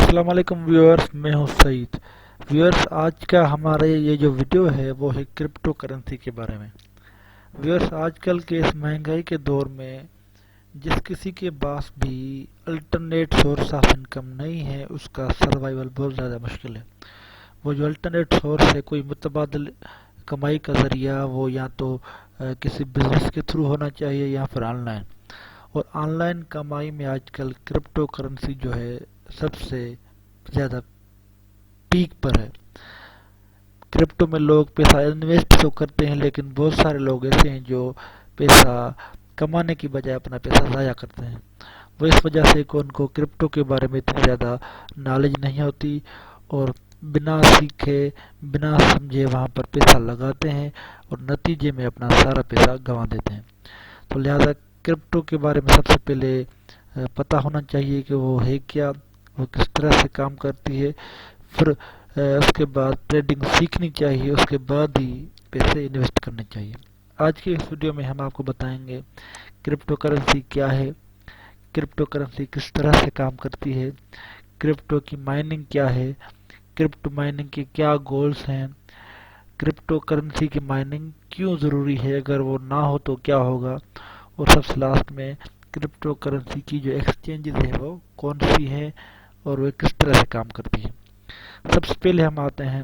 السلام علیکم ویورز، میں ہوں سعید۔ ویورز، آج کا ہمارے یہ جو ویڈیو ہے وہ ہے کرپٹو کرنسی کے بارے میں۔ ویورز، آج کل کے اس مہنگائی کے دور میں جس کسی کے پاس بھی الٹرنیٹ سورس آف انکم نہیں ہے، اس کا سروائیول بہت زیادہ مشکل ہے۔ وہ جو الٹرنیٹ سورس ہے، کوئی متبادل کمائی کا ذریعہ، وہ یا تو کسی بزنس کے تھرو ہونا چاہیے یا پھر آن لائن۔ اور آن لائن کمائی میں آج کل کرپٹو کرنسی جو ہے سب سے زیادہ پیک پر ہے۔ کرپٹو میں لوگ پیسہ انویسٹ تو کرتے ہیں، لیکن بہت سارے لوگ ایسے ہیں جو پیسہ کمانے کی بجائے اپنا پیسہ ضائع کرتے ہیں۔ وہ اس وجہ سے کہ ان کو کرپٹو کے بارے میں اتنی زیادہ نالج نہیں ہوتی، اور بنا سیکھے بنا سمجھے وہاں پر پیسہ لگاتے ہیں اور نتیجے میں اپنا سارا پیسہ گنوا دیتے ہیں۔ تو لہذا کرپٹو کے بارے میں سب سے پہلے پتہ ہونا چاہیے کہ وہ ہے کیا، وہ کس طرح سے کام کرتی ہے، پھر اس کے بعد ٹریڈنگ سیکھنی چاہیے، اس کے بعد ہی پیسے انویسٹ کرنے چاہیے۔ آج کے اس ویڈیو میں ہم آپ کو بتائیں گے کرپٹو کرنسی کیا ہے، کرپٹو کرنسی کس طرح سے کام کرتی ہے، کرپٹو کی مائننگ کیا ہے، کرپٹو مائننگ کے کیا گولز ہیں، کرپٹو کرنسی کی مائننگ کیوں ضروری ہے، اگر وہ نہ ہو تو کیا ہوگا، اور سب سے لاسٹ میں کرپٹو کرنسی کی جو ایکسچینجز ہے وہ کون سی ہے اور وہ کس طرح سے کام کرتی ہے۔ سب سے پہلے ہم آتے ہیں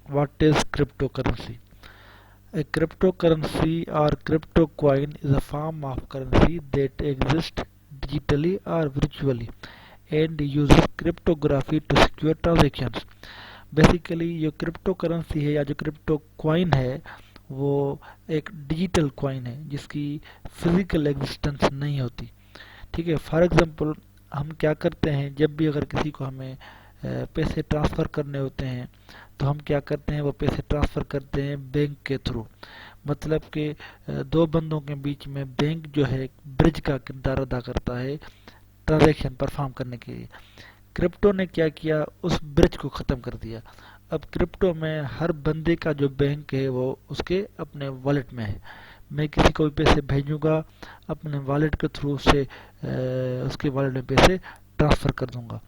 what is crypto currency. A cryptocurrency or crypto coin is a form of currency that exists digitally or virtually and uses cryptography to secure transactions. Basically جو کرپٹو کرنسی ہے یا جو کرپٹو کوائن ہے وہ ایک ڈیجیٹل کوائن ہے جس کی فزیکل ایگزسٹنس نہیں ہوتی۔ ٹھیک ہے، فار ایگزامپل ہم کیا کرتے ہیں، جب بھی اگر کسی کو ہمیں پیسے ٹرانسفر کرنے ہوتے ہیں تو ہم کیا کرتے ہیں، وہ پیسے ٹرانسفر کرتے ہیں بینک کے تھرو۔ مطلب کہ دو بندوں کے بیچ میں بینک جو ہے ایک برج کا کردار ادا کرتا ہے ٹرانزیکشن پرفارم کرنے کے لیے۔ کرپٹو نے کیا کیا، اس برج کو ختم کر دیا۔ اب کرپٹو میں ہر بندے کا جو بینک ہے وہ اس کے اپنے والیٹ میں ہے۔ میں کسی کو بھی پیسے بھیجوں گا اپنے والیٹ کے تھرو سے اس کے والیٹ میں پیسے ٹرانسفر کر دوں گا۔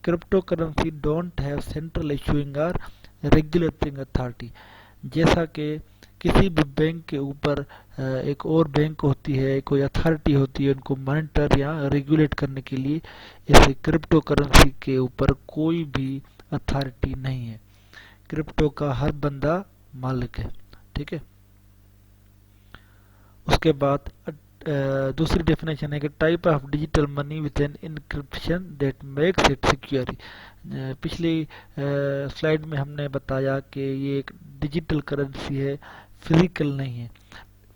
Crypto currency don't have central issuing or regulating authority. جیسا کہ کسی بھی بینک کے اوپر ایک اور بینک ہوتی ہے، کوئی اتھارٹی ہوتی ہے ان کو مانیٹر یا ریگولیٹ کرنے کے لیے، ایسے کرپٹو کرنسی کے اوپر کوئی بھی اتھارٹی نہیں ہے۔ کرپٹو کا ہر بندہ مالک ہے۔ ٹھیک ہے، اس کے بعد دوسری ڈیفینیشن ہے کہ type of digital money with an encryption that makes it secure. پچھلی سلائیڈ میں ہم نے بتایا کہ یہ ایک ڈیجیٹل کرنسی ہے، فزیکل نہیں ہے۔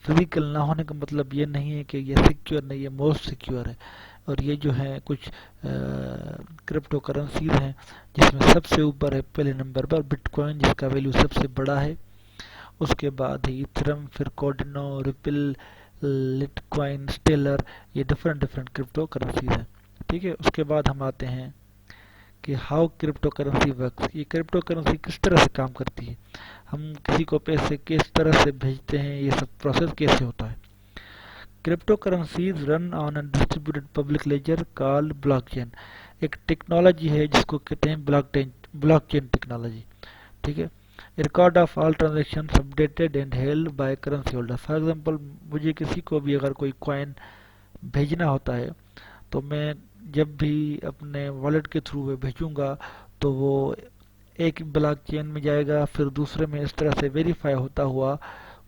فزیکل نہ ہونے کا مطلب یہ نہیں ہے کہ یہ سیکیور نہیں ہے، موسٹ سیکیور ہے۔ اور یہ جو ہے کچھ کرپٹو کرنسیز ہیں جس میں سب سے اوپر ہے پہلے نمبر پر بٹ کوائن، جس کا ویلیو سب سے بڑا ہے۔ اس کے بعد ہی ایتھرم، پھر کوڈینو، ریپل، لٹ کوائن، سٹیلر، یہ ڈفرنٹ کرپٹو کرنسیز ہیں۔ ٹھیک ہے، اس کے بعد ہم آتے ہیں کہ ہاؤ کرپٹو کرنسی ورکس۔ یہ کرپٹو کرنسی کس طرح سے کام کرتی ہے، ہم کسی کو پیسے کس طرح سے بھیجتے ہیں، یہ سب پروسیس کیسے ہوتا ہے۔ Crypto currencies run on a distributed public ledger called block chain. ایک ٹیکنالوجی ہے جس کو کہتے ہیں بلاک چین ٹیکنالوجی۔ ٹھیک ہے، record of all transactions updated and held by currency holder. For example مجھے کسی کو بھی اگر کوئی کوائن بھیجنا ہوتا ہے تو میں جب بھی اپنے والیٹ کے تھرو بھیجوں گا تو وہ ایک بلاک چین میں جائے گا، پھر دوسرے میں اس طرح سے ویریفائی ہوتا ہوا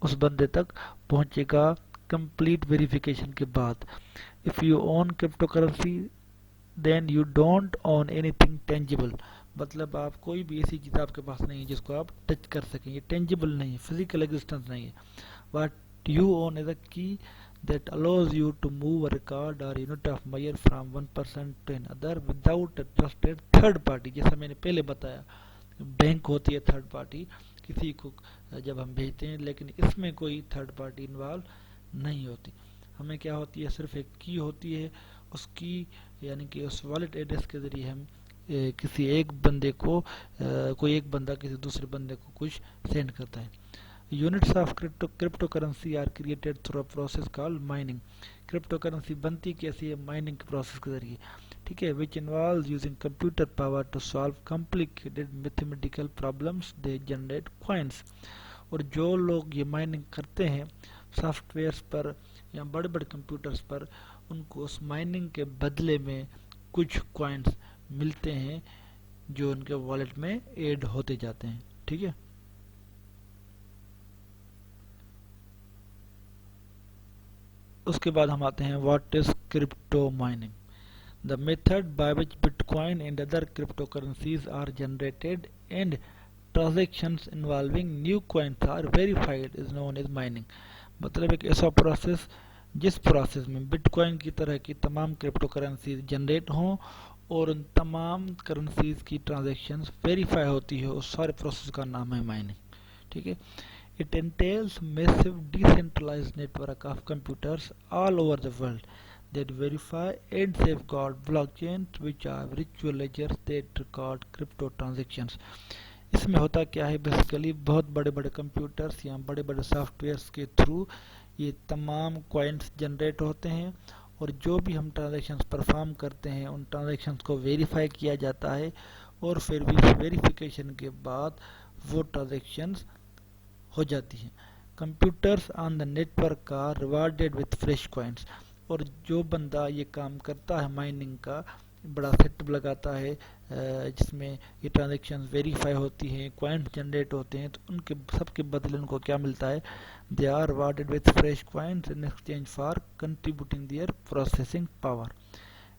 اس بندے تک پہنچے گا کمپلیٹ ویریفیکیشن کے بعد۔ If you own cryptocurrency then you don't own anything tangible. مطلب آپ کوئی بھی ایسی چیز آپ کے پاس نہیں ہے جس کو آپ ٹچ کر سکیں، یہ ٹینجیبل نہیں ہے، فزیکل ایگزسٹنس نہیں ہے۔ واٹ یو اون از اے کی that allows you to move a record or unit of measure from one person to another without a trusted third party۔ جیسا میں نے پہلے بتایا، بینک ہوتی ہے تھرڈ پارٹی کسی کو جب ہم بھیجتے ہیں، لیکن اس میں کوئی تھرڈ پارٹی انوالو نہیں ہوتی۔ ہمیں کیا ہوتی ہے، صرف ایک کی ہوتی ہے، اس کی یعنی کہ اس والیٹ ایڈریس کے ذریعے ہم کسی ایک بندے کو کوئی ایک بندہ کسی دوسرے بندے کو کچھ سینڈ کرتا ہے۔ Units of cryptocurrency are created through a process called mining. Cryptocurrency بنتی کیسی ہے، مائننگ کے پروسیس کے ذریعے۔ ٹھیک ٹھیک ہے, which involves using computer power to solve complicated mathematical problems. They generate coins. اور جو لوگ یہ مائننگ کرتے ہیں سافٹ ویئرس پر یا بڑے بڑے کمپیوٹرز پر, ان کو اس مائننگ کے بدلے میں کچھ کوائنس ملتے ہیں جو ان کے والیٹ میں ایڈ ہوتے جاتے ہیں. ٹھیک ہے, اس کے بعد ہم آتے ہیں what is crypto mining. The method by which Bitcoin and other cryptocurrencies are generated and transactions involving new coins are verified is known as mining. مطلب ایک ایسا پروسیس جس پروسیس میں بٹ کوائن کی طرح کی تمام کرپٹو کرنسیز جنریٹ ہوں اور ان تمام کرنسیز کی ٹرانزیکشنز ویریفائی ہوتی ہے, اس سارے پروسیس کا نام ہے مائننگ. ٹھیک ہے, it entails massive decentralized network of computers all over the world that verify and safeguard blockchains which are virtual ledgers that record crypto transactions. اس میں ہوتا کیا ہے, بیسیکلی بہت بڑے بڑے کمپیوٹرز یا بڑے بڑے سافٹ ویئرس کے تھرو یہ تمام کوائنس جنریٹ ہوتے ہیں, اور جو بھی ہم ٹرانزیکشنز پرفارم کرتے ہیں ان ٹرانزیکشنز کو ویریفائی کیا جاتا ہے, اور پھر بھی ویریفیکیشن کے بعد وہ ٹرانزیکشنز ہو جاتی ہیں. کمپیوٹرز آن دا نیٹورک کا ریوارڈیڈ وتھ فریش کوائنس. اور جو بندہ یہ کام کرتا ہے مائننگ کا, بڑا سیٹ اپ لگاتا ہے جس میں یہ ٹرانزیکشن ویریفائی ہوتی ہیں, کوائنس جنریٹ ہوتے ہیں, تو ان کے سب کے بدلے ان کو کیا ملتا ہے, they are rewarded with fresh coins in exchange for contributing their processing power.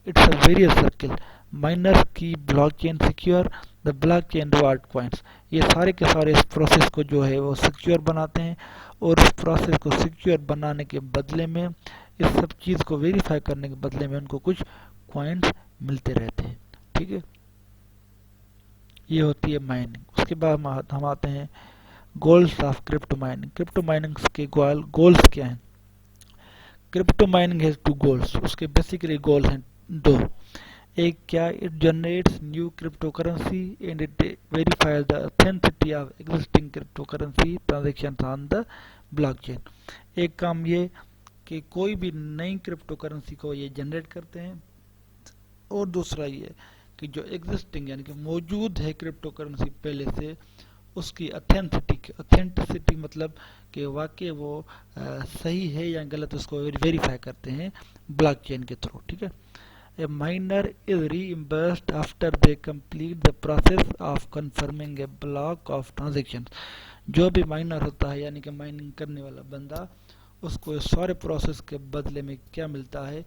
It's a vicious circle. Miners کی block chain secure, the block chain reward coins. یہ سارے کے سارے اس پروسیس کو جو ہے وہ سیکیور بناتے ہیں, اور اس پروسیس کو سیکیور بنانے کے بدلے میں, اس سب چیز کو ویریفائی کرنے کے بدلے میں ان کو کچھ کوائنس ملتے رہتے ہیں. ٹھیک ہے, یہ ہوتی ہے مائننگ. اس کے بعد ہم آتے ہیں goals of crypto mining. Crypto mining کے گولز کیا ہیں؟ Crypto mining has two goals. اس کے بیسیکلی گول ہیں دو. ایک کیا, it generates new crypto currency and it verifies the authenticity of existing crypto currency transactions on the block chain. ایک کام یہ کہ کوئی بھی نئی کرپٹو کرنسی کو یہ جنریٹ کرتے ہیں, اور دوسرا یہ کہ جو ایگزسٹنگ یعنی کہ موجود ہے کرپٹو کرنسی پہلے سے, اس کی اتھینٹسٹی مطلب کہ واقع وہ صحیح ہے یا غلط, اس کو ویریفائی کرتے ہیں بلاک چین کے تھرو. ٹھیک ہے, A miner is reimbursed after they complete the process of confirming a block of transactions. جو بھی مائنر ہوتا ہے یعنی کہ مائننگ کرنے والا بندہ, اس کو اس سارے پروسیس کے بدلے میں کیا ملتا ہے,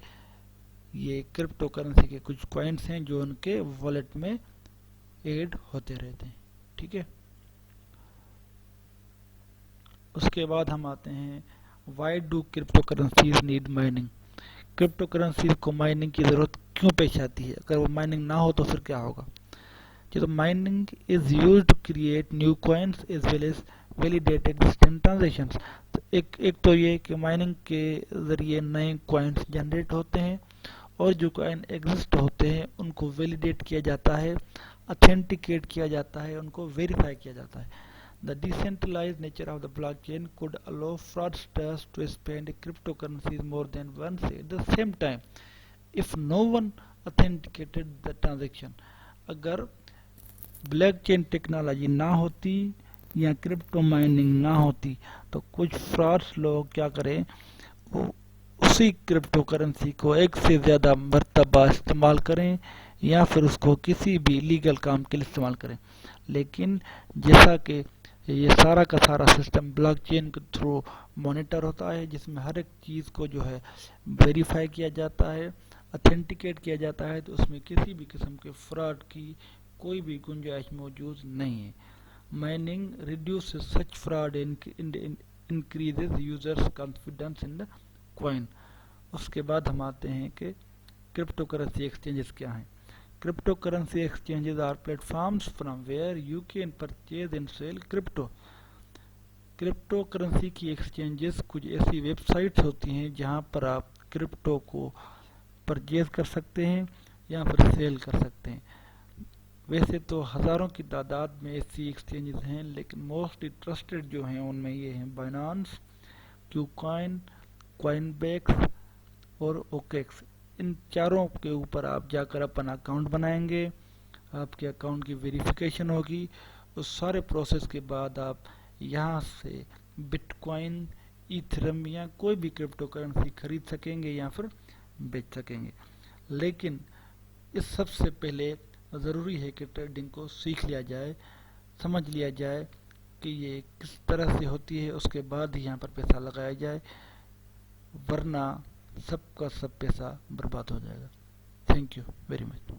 یہ کرپٹو کرنسی کے کچھ کوائنس ہیں جو ان کے والیٹ میں ایڈ ہوتے رہتے ہیں. ٹھیک ہے, اس کے بعد ہم آتے ہیں why do crypto currencies need mining. Crypto currencies کو مائننگ کی ضرورت کیوں پیش آتی ہے؟ اگر وہ مائننگ نہ ہو تو پھر کیا ہوگا؟ تو mining is used to create new coins as well as validate existing transactions. ایک تو یہ کہ مائننگ کے ذریعے نئے کوائنس جنریٹ ہوتے ہیں, اور جو کوائن ایگزسٹ ہوتے ہیں ان کو ویلیڈیٹ کیا جاتا ہے, اتھینٹیکیٹ کیا جاتا ہے, ان کو ویریفائی کیا جاتا ہے. The decentralized nature of the blockchain could allow fraudsters to spend cryptocurrencies more than once at the same time if no one authenticated the transaction. اگر بلیک چین ٹیکنالوجی نہ ہوتی یا کرپٹو مائننگ نہ ہوتی تو کچھ فراڈس لوگ کیا کریں, وہ اسی کرپٹو کرنسی کو ایک سے زیادہ مرتبہ استعمال کریں یا پھر اس کو کسی بھی لیگل کام کے لیے استعمال کریں. لیکن جیسا کہ یہ سارا کا سارا سسٹم بلاک چین کے تھرو مانیٹر ہوتا ہے, جس میں ہر ایک چیز کو جو ہے ویریفائی کیا جاتا ہے, اتھینٹیکیٹ کیا جاتا ہے, تو اس میں کسی بھی قسم کے فراڈ کی کوئی بھی گنجائش موجود نہیں ہے. Mining reduces such fraud and increases users confidence in the coin. اس کے بعد ہم آتے ہیں کہ کرپٹو کرنسی ایکسچینجز کیا ہیں. Cryptocurrency exchanges are platforms from where you can purchase and sell crypto. Crypto currency کی ایکسچینجز کچھ ایسی ویب سائٹس ہوتی ہیں جہاں پر آپ کرپٹو کو پرچیز کر سکتے ہیں یا پھر سیل کر سکتے ہیں. ویسے تو ہزاروں کی تعداد میں ایسی ایکسچینجز ہیں, لیکن موسٹلی ٹرسٹڈ جو ہیں ان میں یہ ہیں بائنانس, کیو کوائن, کوائن بیکس اور اوکیکس. ان چاروں کے اوپر آپ جا کر اپنا اکاؤنٹ بنائیں گے، آپ کے اکاؤنٹ کی ویریفیکیشن ہوگی، اس سارے پروسیس کے بعد آپ یہاں سے بٹ کوائن، ایتھرم یا کوئی بھی کرپٹو کرنسی خرید سکیں گے یا پھر بیچ سکیں گے۔ لیکن اس سب سے پہلے ضروری ہے کہ ٹریڈنگ کو سیکھ لیا جائے، سمجھ لیا جائے کہ یہ کس طرح سے ہوتی ہے، اس کے بعد ہی یہاں پر پیسہ لگایا جائے، ورنہ سب کا سب پیسہ برباد ہو جائے گا۔ Thank you very much.